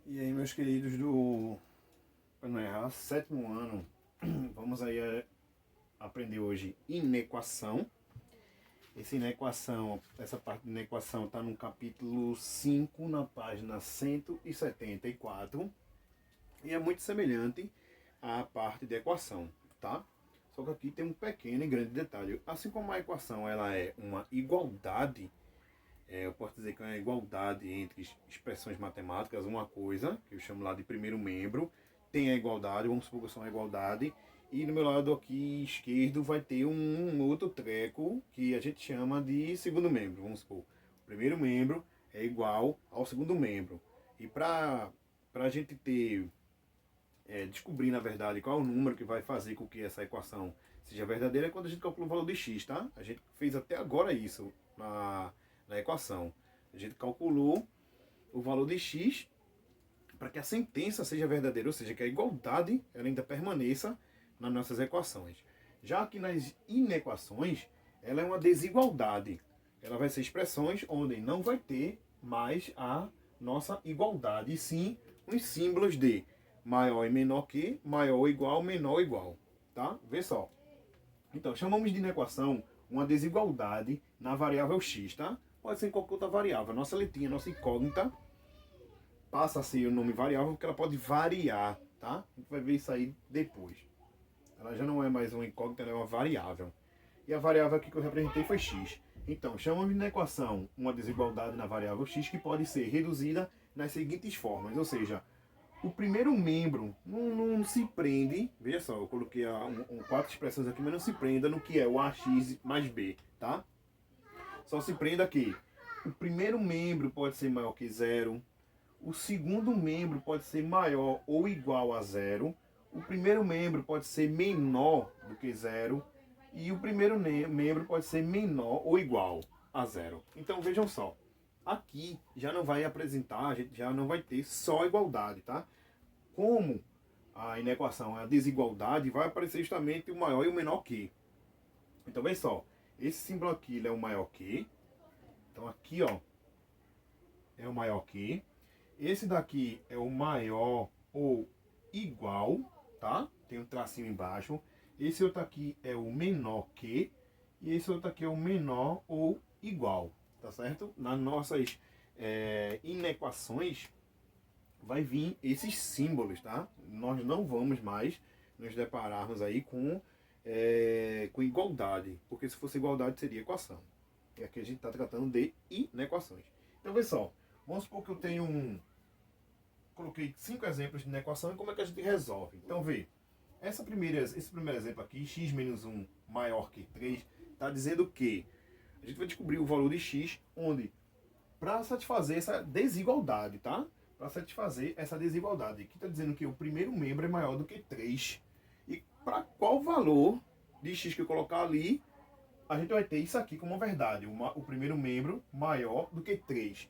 E aí, meus queridos para não errar, sétimo ano, vamos aí aprender hoje inequação. Essa parte de inequação está no capítulo 5, na página 174, e é muito semelhante à parte de equação, tá? Só que aqui tem um pequeno e grande detalhe. Assim como a equação ela é uma igualdade, eu posso dizer que é uma igualdade entre expressões matemáticas, uma coisa, que eu chamo lá de primeiro membro, tem a igualdade, vamos supor que são a igualdade, e no meu lado aqui esquerdo vai ter um outro treco que a gente chama de segundo membro, vamos supor. O primeiro membro é igual ao segundo membro. E para a gente descobrir, na verdade, qual é o número que vai fazer com que essa equação seja verdadeira, é quando a gente calcula o valor de x, tá? A gente fez até agora isso na equação. A gente calculou o valor de x para que a sentença seja verdadeira, ou seja, que a igualdade ela ainda permaneça nas nossas equações. Já aqui nas inequações, ela é uma desigualdade. Ela vai ser expressões onde não vai ter mais a nossa igualdade, e sim os símbolos de maior e menor que, maior ou igual, menor ou igual. Tá? Vê só. Então, chamamos de inequação uma desigualdade na variável x, tá? Pode ser em qualquer outra variável. Nossa letrinha, nossa incógnita, passa a ser o nome variável porque ela pode variar, tá? A gente vai ver isso aí depois. Ela já não é mais uma incógnita, ela é uma variável. E a variável aqui que eu representei foi x. Então, chamamos de equação uma desigualdade na variável x que pode ser reduzida nas seguintes formas. Ou seja, o primeiro membro não se prende, veja só, eu coloquei quatro expressões aqui, mas não se prenda no que é o ax mais b, tá? Só se prenda que o primeiro membro pode ser maior que zero, o segundo membro pode ser maior ou igual a zero, o primeiro membro pode ser menor do que zero e o primeiro membro pode ser menor ou igual a zero. Então vejam só, aqui já não vai apresentar, a gente já não vai ter só igualdade, tá? Como a inequação é a desigualdade, vai aparecer justamente o maior e o menor que. Então vê só, esse símbolo aqui ele é o maior que, então aqui ó, é o maior que. Esse daqui é o maior ou igual, tá? Tem um tracinho embaixo. Esse outro aqui é o menor que. E esse outro aqui é o menor ou igual, tá certo? Nas nossas inequações vai vir esses símbolos, tá? Nós não vamos mais nos depararmos aí com igualdade, porque se fosse igualdade seria equação. E aqui a gente está tratando de inequações. Então, vê só, vamos supor que eu tenho coloquei 5 exemplos de inequação e como é que a gente resolve. Então, vê, esse primeiro exemplo aqui, x menos 1 maior que 3, está dizendo que a gente vai descobrir o valor de x, onde, para satisfazer essa desigualdade, tá? Para satisfazer essa desigualdade. Aqui está dizendo que o primeiro membro é maior do que 3. E para qual valor de x que eu colocar ali, a gente vai ter isso aqui como verdade. O primeiro membro maior do que 3.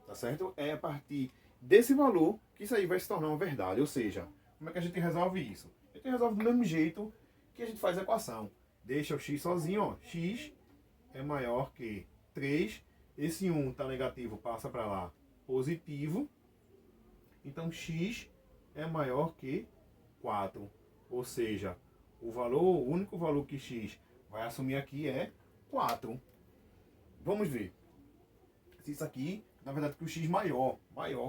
Tá certo? É a partir desse valor que isso aí vai se tornar uma verdade. Ou seja, como é que a gente resolve isso? A gente resolve do mesmo jeito que a gente faz a equação. Deixa o x sozinho, ó. X é maior que 3. Esse 1 está negativo, passa para lá, positivo. Então, x é maior que 4. Ou seja, o único valor que x vai assumir aqui é 4. Vamos ver. Se isso aqui, na verdade, que o x maior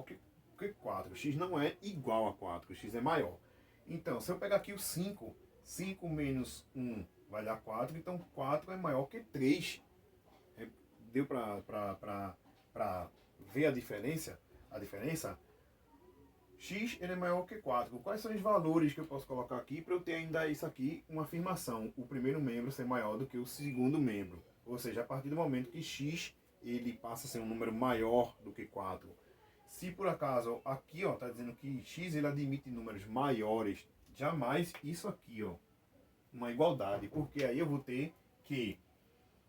que 4. O x não é igual a 4, o x é maior. Então, se eu pegar aqui o 5, 5 menos 1 vai dar 4, então 4 é maior que 3. Deu para ver a diferença? X ele é maior que 4. Quais são os valores que eu posso colocar aqui para eu ter ainda isso aqui, uma afirmação? O primeiro membro ser maior do que o segundo membro. Ou seja, a partir do momento que x ele passa a ser um número maior do que 4. Se por acaso aqui está dizendo que x ele admite números maiores, jamais isso aqui, uma igualdade. Porque aí eu vou ter que,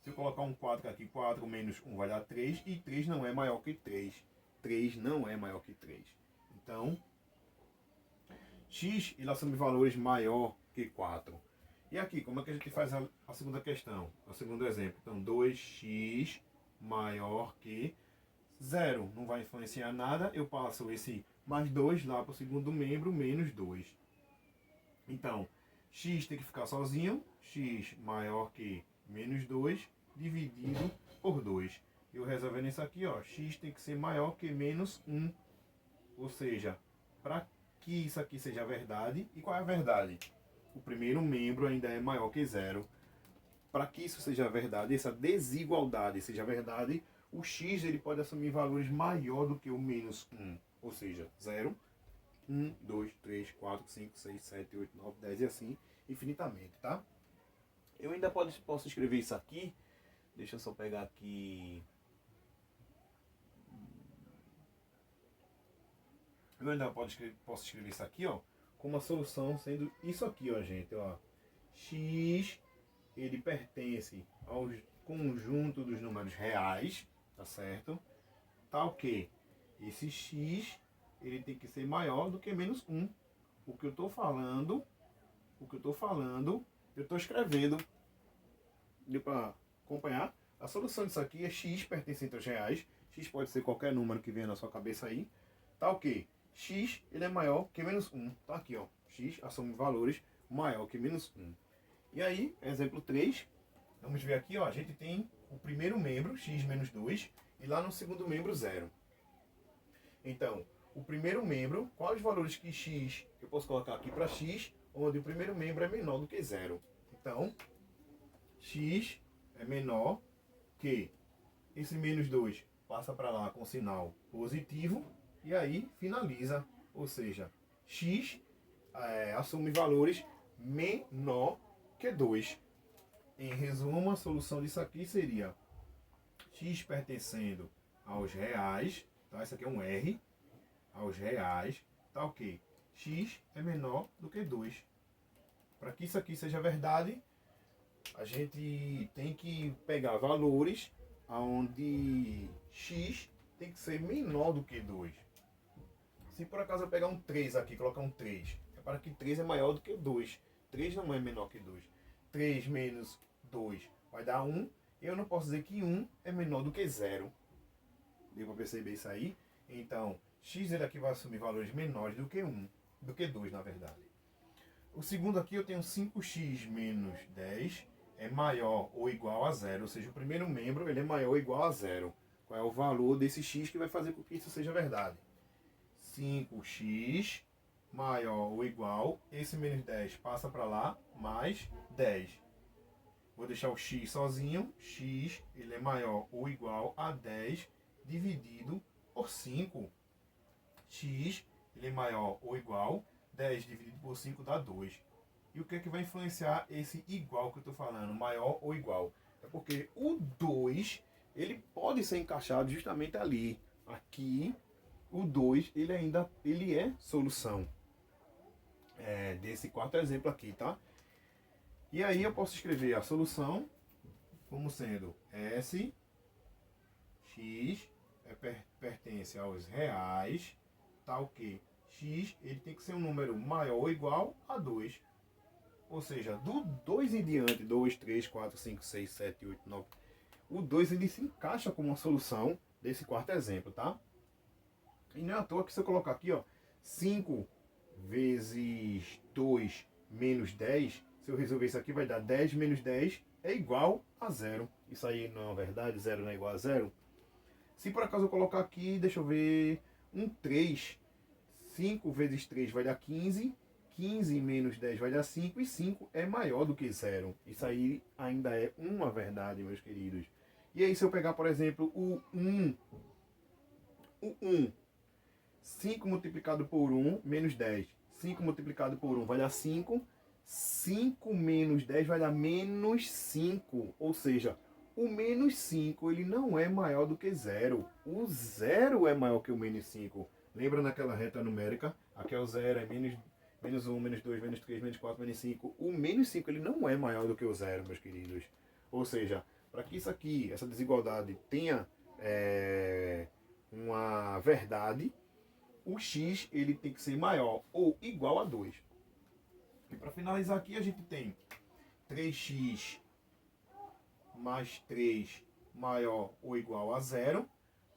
se eu colocar um 4 aqui, 4 menos 1 vai dar 3, e 3 não é maior que 3. 3 não é maior que 3. Então, x ele assume valores maior que 4. E aqui, como é que a gente faz a segunda questão? O segundo exemplo. Então, 2x maior que 0 não vai influenciar nada, eu passo esse mais 2 lá para o segundo membro, menos 2. Então, x tem que ficar sozinho, x maior que menos 2, dividido por 2. Eu resolvendo isso aqui, ó, x tem que ser maior que menos 1. Ou seja, para que isso aqui seja verdade, e qual é a verdade? O primeiro membro ainda é maior que 0. Para que isso seja verdade, essa desigualdade seja verdade, o x ele pode assumir valores maior do que o menos 1. Ou seja, 0, 1, 2, 3, 4, 5, 6, 7, 8, 9, 10 e assim infinitamente, tá? Eu ainda posso escrever isso aqui. Deixa eu só pegar aqui. Eu ainda posso escrever isso aqui, ó, como a solução sendo isso aqui, ó, gente, ó. X, ele pertence ao conjunto dos números reais, tá certo? Tal que esse x, ele tem que ser maior do que menos 1. O que eu estou falando, eu estou escrevendo. Deu para acompanhar? A solução disso aqui é x pertencente aos reais. X pode ser qualquer número que venha na sua cabeça aí. Tá ok? X ele é maior que menos 1. Tá aqui, ó. X assume valores maior que menos 1. E aí, exemplo 3. Vamos ver aqui, ó. A gente tem o primeiro membro, x menos 2. E lá no segundo membro, 0. Então, o primeiro membro, quais os valores que x eu posso colocar aqui para x, onde o primeiro membro é menor do que 0. Então, x é menor que esse menos 2 passa para lá com sinal positivo e aí finaliza. Ou seja, x assume valores menor que 2. Em resumo, a solução disso aqui seria x pertencendo aos reais, tá? Isso aqui é um R, aos reais, tá ok? X é menor do que 2. Para que isso aqui seja verdade, a gente tem que pegar valores onde x tem que ser menor do que 2. Se por acaso eu pegar um 3 aqui, colocar um 3, é para que 3 é maior do que 2. 3 não é menor que 2. 3 menos 2 vai dar 1. Eu não posso dizer que 1 é menor do que 0. Deu para perceber isso aí? Então, x ele aqui vai assumir valores menores do que 1. Do que 2, na verdade. O segundo aqui eu tenho 5x menos 10 é maior ou igual a 0. Ou seja, o primeiro membro ele é maior ou igual a 0. Qual é o valor desse x que vai fazer com que isso seja verdade? 5x maior ou igual, esse menos 10 passa para lá, mais 10. Vou deixar o x sozinho, x ele é maior ou igual a 10 dividido por 5. X ele é maior ou igual, 10 dividido por 5 dá 2. E o que é que vai influenciar esse igual que eu estou falando, maior ou igual? É porque o 2 ele pode ser encaixado justamente ali. Aqui, o 2 ele é solução desse quarto exemplo aqui, tá? E aí eu posso escrever a solução como sendo S, x pertence aos reais, tal que x ele tem que ser um número maior ou igual a 2. Ou seja, do 2 em diante, 2, 3, 4, 5, 6, 7, 8, 9, o 2 ele se encaixa como uma solução desse quarto exemplo, tá? E não é à toa que se eu colocar aqui, ó, 5 vezes 2 menos 10, se eu resolver isso aqui vai dar 10 menos 10 é igual a 0. Isso aí não é verdade, 0 não é igual a 0. Se por acaso eu colocar aqui, deixa eu ver, um 3, 5 vezes 3 vai dar 15, 15 menos 10 vai dar 5, e 5 é maior do que 0. Isso aí ainda é uma verdade, meus queridos. E aí se eu pegar, por exemplo, o 1, 5 multiplicado por 1, menos 10. 5 multiplicado por 1 vai dar 5. 5 menos 10 vai dar menos 5. Ou seja, o menos 5 ele não é maior do que 0. O 0 é maior que o menos 5. Lembra naquela reta numérica? Aqui é o 0, é menos 1, menos 2, menos 3, menos 4, menos 5. O menos 5 ele não é maior do que o 0, meus queridos. Ou seja, para que isso aqui, essa desigualdade tenha uma verdade, o x ele tem que ser maior ou igual a 2. E para finalizar aqui a gente tem 3x mais 3 maior ou igual a 0.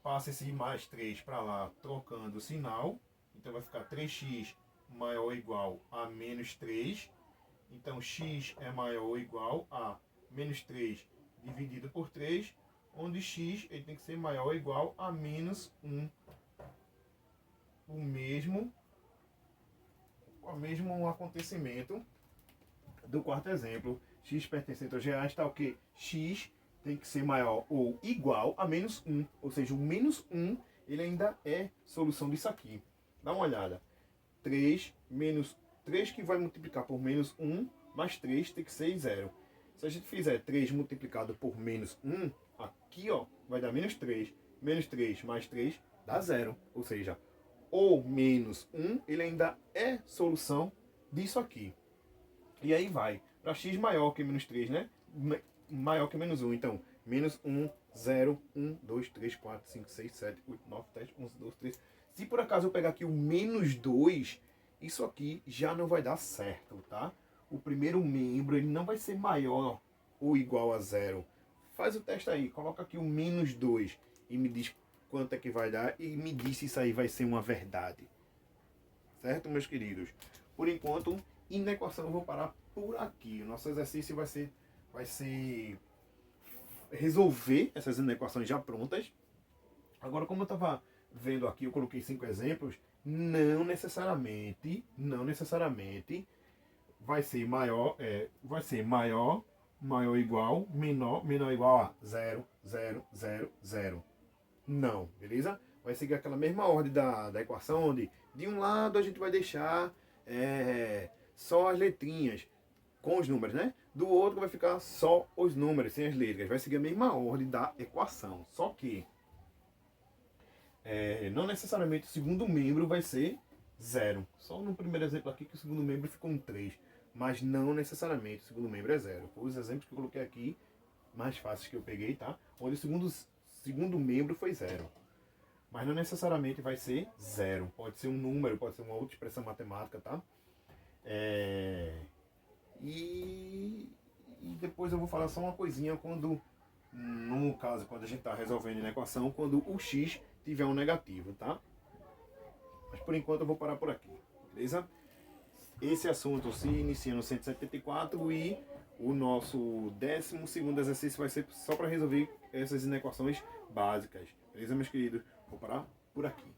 passa esse mais 3 para lá, trocando o sinal. Então vai ficar 3x maior ou igual a menos 3. Então x é maior ou igual a menos 3 dividido por 3, onde x ele tem que ser maior ou igual a menos 1. O mesmo acontecimento do quarto exemplo. X pertencente aos reais está o que? X tem que ser maior ou igual a menos 1. Ou seja, o menos 1 ele ainda é solução disso aqui. Dá uma olhada. 3 menos 3 que vai multiplicar por menos 1, mais 3 tem que ser 0. Se a gente fizer 3 multiplicado por menos 1, aqui ó, vai dar menos 3. Menos 3 mais 3 dá 0. Ou seja, o menos 1 ele ainda é solução disso aqui. E aí vai para x maior que menos 3, né? Maior que menos 1. Então, menos 1, 0, 1, 2, 3, 4, 5, 6, 7, 8, 9, 10, 11, 12, 13. Se por acaso eu pegar aqui o menos 2, isso aqui já não vai dar certo, tá? O primeiro membro ele não vai ser maior ou igual a 0. Faz o teste aí, coloca aqui o menos 2 e me diz quanto é que vai dar e me diz se isso aí vai ser uma verdade. Certo, meus queridos? Por enquanto, na equação eu vou parar por aqui. O nosso exercício vai ser resolver essas inequações já prontas. Agora, como eu estava vendo aqui, eu coloquei 5 exemplos, não necessariamente vai ser maior ou igual, menor ou igual a 0, 0, 0, 0. Não, beleza? Vai seguir aquela mesma ordem da equação, onde de um lado a gente vai deixar só as letrinhas com os números, né? Do outro vai ficar só os números, sem as letras. Vai seguir a mesma ordem da equação. Só que não necessariamente o segundo membro vai ser 0. Só no primeiro exemplo aqui que o segundo membro ficou um 3. Mas não necessariamente o segundo membro é 0. Foi os exemplos que eu coloquei aqui, mais fáceis que eu peguei, tá? Onde o segundo membro foi 0. Mas não necessariamente vai ser 0. Pode ser um número, pode ser uma outra expressão matemática, tá? E depois eu vou falar só uma coisinha quando, no caso, quando a gente está resolvendo a equação, quando o x tiver um negativo, tá? Mas por enquanto eu vou parar por aqui, beleza? Esse assunto se inicia no 174 e o nosso 12º exercício vai ser só para resolver essas inequações básicas. Beleza, meus queridos? Vou parar por aqui.